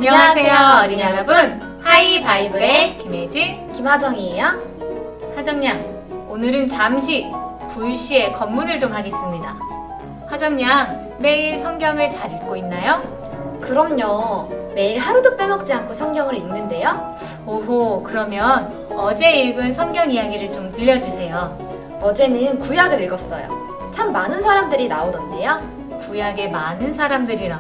안녕하세요 어린이 여러분, 하이바이블의 김혜진, 김하정이에요. 하정양. 오늘은 잠시 불시에 검문을 좀 하겠습니다. 하정양, 매일 성경을 잘 읽고 있나요? 그럼요. 매일 하루도 빼먹지 않고 성경을 읽는데요. 오호, 그러면 어제 읽은 성경 이야기를 좀 들려주세요. 어제는 구약을 읽었어요. 참 많은 사람들이 나오던데요. 구약에 많은 사람들이라.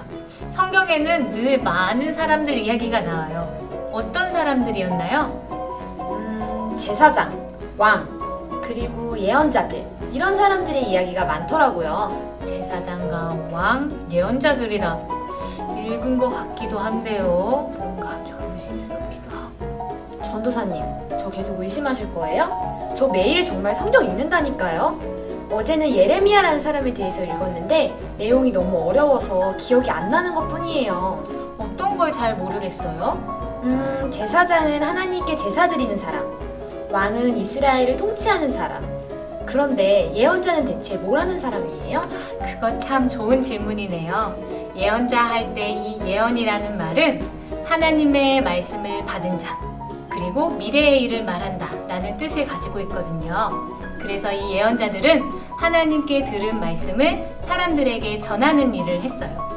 성경에는 늘 많은 사람들 이야기가 나와요. 어떤 사람들이었나요? 제사장, 왕, 그리고 예언자들, 이런 사람들의 이야기가 많더라고요. 제사장과 왕, 예언자들이라. 읽은 것 같기도 한데요. 뭔가 좀 의심스럽기도 하고. 전도사님, 저 계속 의심하실 거예요? 저 매일 정말 성경 읽는다니까요. 어제는 예레미야라는 사람에 대해서 읽었는데 내용이 너무 어려워서 기억이 안 나는 것 뿐이에요. 어떤 걸 잘 모르겠어요? 제사장은 하나님께 제사 드리는 사람, 왕은 이스라엘을 통치하는 사람. 그런데 예언자는 대체 뭘 하는 사람이에요? 그거 참 좋은 질문이네요. 예언자 할 때 이 예언이라는 말은 하나님의 말씀을 받은 자, 그리고 미래의 일을 말한다 라는 뜻을 가지고 있거든요. 그래서 이 예언자들은 하나님께 들은 말씀을 사람들에게 전하는 일을 했어요.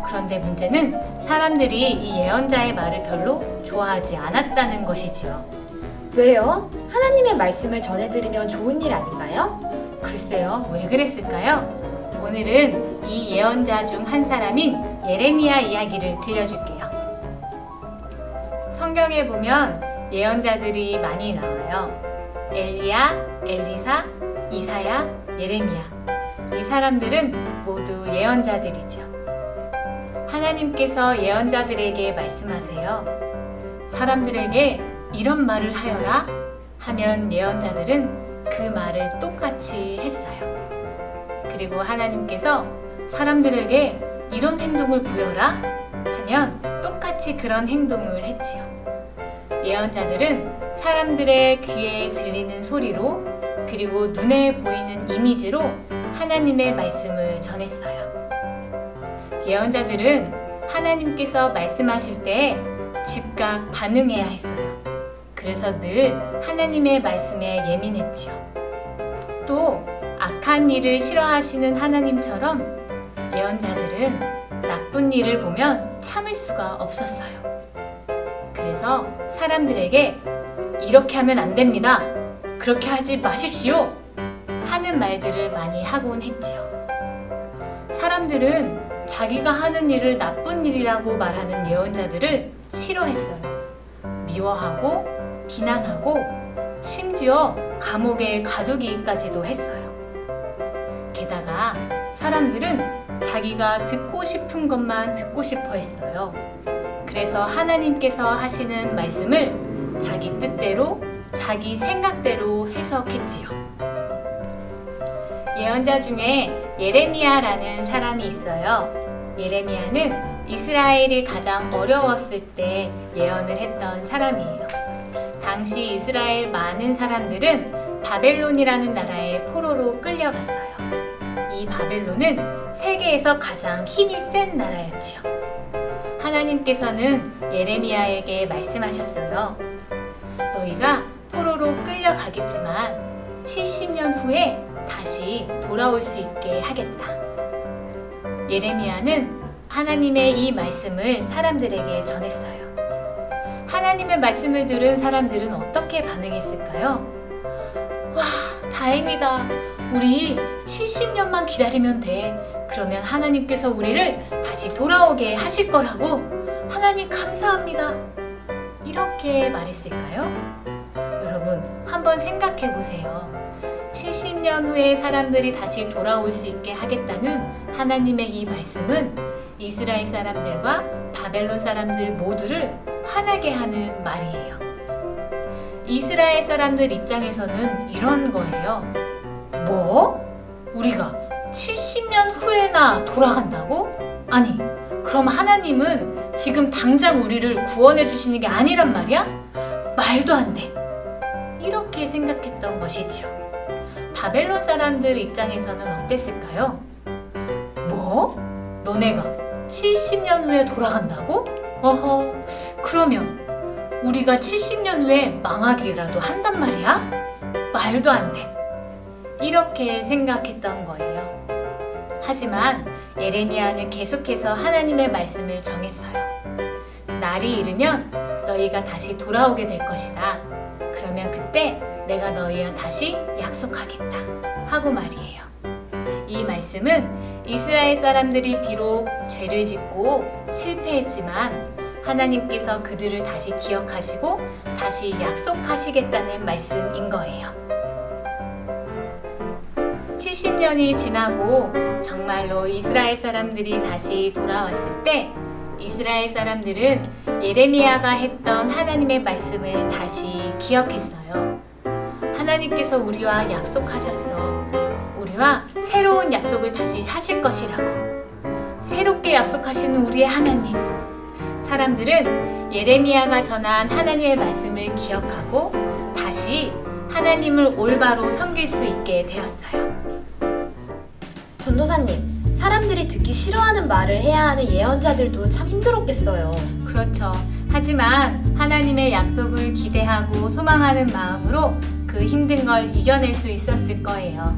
그런데 문제는 사람들이 이 예언자의 말을 별로 좋아하지 않았다는 것이지요. 왜요? 하나님의 말씀을 전해 들으면 좋은 일 아닌가요? 글쎄요, 왜 그랬을까요? 오늘은 이 예언자 중 한 사람인 예레미야 이야기를 들려줄게요. 성경에 보면 예언자들이 많이 나와요. 엘리야, 엘리사, 이사야, 예레미야. 이 사람들은 모두 예언자들이죠. 하나님께서 예언자들에게 말씀하세요. 사람들에게 이런 말을 하여라 하면 예언자들은 그 말을 똑같이 했어요. 그리고 하나님께서 사람들에게 이런 행동을 보여라 하면 똑같이 그런 행동을 했지요. 예언자들은 사람들의 귀에 들리는 소리로 그리고 눈에 보이는 이미지로 하나님의 말씀을 전했어요. 예언자들은 하나님께서 말씀하실 때 즉각 반응해야 했어요. 그래서 늘 하나님의 말씀에 예민했지요. 또 악한 일을 싫어하시는 하나님처럼 예언자들은 나쁜 일을 보면 참을 수가 없었어요. 그래서 사람들에게 이렇게 하면 안 됩니다. 그렇게 하지 마십시오. 하는 말들을 많이 하곤 했지요. 사람들은 자기가 하는 일을 나쁜 일이라고 말하는 예언자들을 싫어했어요. 미워하고 비난하고 심지어 감옥에 가두기까지도 했어요. 게다가 사람들은 자기가 듣고 싶은 것만 듣고 싶어 했어요. 그래서 하나님께서 하시는 말씀을 자기 뜻대로, 자기 생각대로 해석했지요. 예언자 중에 예레미야라는 사람이 있어요. 예레미야는 이스라엘이 가장 어려웠을 때 예언을 했던 사람이에요. 당시 이스라엘 많은 사람들은 바벨론이라는 나라의 포로로 끌려갔어요. 이 바벨론은 세계에서 가장 힘이 센 나라였지요. 하나님께서는 예레미야에게 말씀하셨어요. 너희가 포로로 끌려가겠지만 70년 후에 다시 돌아올 수 있게 하겠다. 예레미야는 하나님의 이 말씀을 사람들에게 전했어요. 하나님의 말씀을 들은 사람들은 어떻게 반응했을까요? 와, 다행이다. 우리 70년만 기다리면 돼. 그러면 하나님께서 우리를 다시 돌아오게 하실 거라고. 하나님 감사합니다. 이렇게 말했을까요? 여러분, 한번 생각해 보세요. 70년 후에 사람들이 다시 돌아올 수 있게 하겠다는 하나님의 이 말씀은 이스라엘 사람들과 바벨론 사람들 모두를 화나게 하는 말이에요. 이스라엘 사람들 입장에서는 이런 거예요. 뭐? 우리가 70년 후에나 돌아간다고? 아니, 그럼 하나님은 지금 당장 우리를 구원해 주시는 게 아니란 말이야? 말도 안 돼. 이렇게 생각했던 것이죠. 바벨론 사람들 입장에서는 어땠을까요? 뭐? 너네가 70년 후에 돌아간다고? 어허, 그러면 우리가 70년 후에 망하기라도 한단 말이야? 말도 안 돼. 이렇게 생각했던 거예요. 하지만 예레미야는 계속해서 하나님의 말씀을 정했어요. 날이 이르면 너희가 다시 돌아오게 될 것이다. 그러면 그때 내가 너희와 다시 약속하겠다. 하고 말이에요. 이 말씀은 이스라엘 사람들이 비록 죄를 짓고 실패했지만 하나님께서 그들을 다시 기억하시고 다시 약속하시겠다는 말씀인 거예요. 70년이 지나고 정말로 이스라엘 사람들이 다시 돌아왔을 때 이스라엘 사람들은 예레미야가 했던 하나님의 말씀을 다시 기억했어요. 하나님께서 우리와 약속하셨어. 우리와 새로운 약속을 다시 하실 것이라고. 새롭게 약속하시는 우리의 하나님. 사람들은 예레미야가 전한 하나님의 말씀을 기억하고 다시 하나님을 올바로 섬길 수 있게 되었어요. 전도사님, 사람들이 듣기 싫어하는 말을 해야 하는 예언자들도 참 힘들었겠어요. 그렇죠. 하지만 하나님의 약속을 기대하고 소망하는 마음으로 그 힘든 걸 이겨낼 수 있었을 거예요.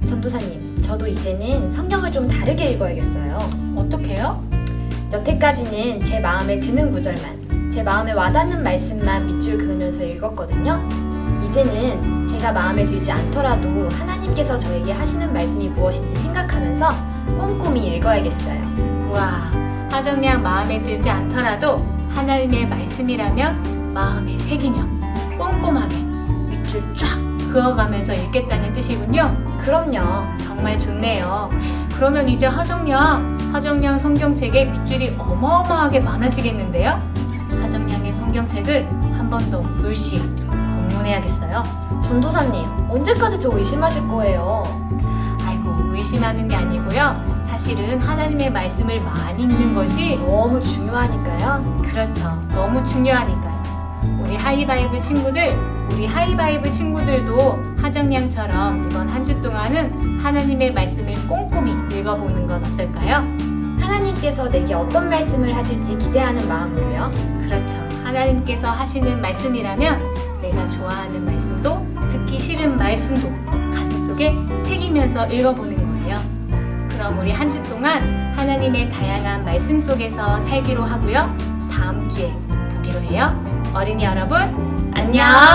전도사님, 저도 이제는 성경을 좀 다르게 읽어야겠어요. 어떻게요? 여태까지는 제 마음에 드는 구절만, 제 마음에 와닿는 말씀만 밑줄 그으면서 읽었거든요. 이제는 제가 마음에 들지 않더라도 하나님께서 저에게 하시는 말씀이 무엇인지 생각하면서 꼼꼼히 읽어야겠어요. 와, 하정양 마음에 들지 않더라도 하나님의 말씀이라면 마음에 새기며 꼼꼼하게 밑줄 쫙 그어가면서 읽겠다는 뜻이군요. 그럼요. 정말 좋네요. 그러면 이제 하정양 성경책에 밑줄이 어마어마하게 많아지겠는데요? 하정양의 성경책을 한 번 더 불시 검문해야겠어요. 전도사님, 언제까지 저 의심하실 거예요? 아이고, 의심하는 게 아니고요. 사실은 하나님의 말씀을 많이 읽는 것이 너무 중요하니까요. 그렇죠. 너무 중요하니까요. 우리 하이바이블 친구들도 하정양처럼 이번 한 주 동안은 하나님의 말씀을 꼼꼼히 읽어보는 건 어떨까요? 하나님께서 내게 어떤 말씀을 하실지 기대하는 마음으로요. 그렇죠. 하나님께서 하시는 말씀이라면 내가 좋아하는 말씀도 듣기 싫은 말씀도 가슴속에 새기면서 읽어보는 거예요. 그럼 우리 한 주 동안 하나님의 다양한 말씀 속에서 살기로 하고요. 다음 주에 보기로 해요. 어린이 여러분, 안녕!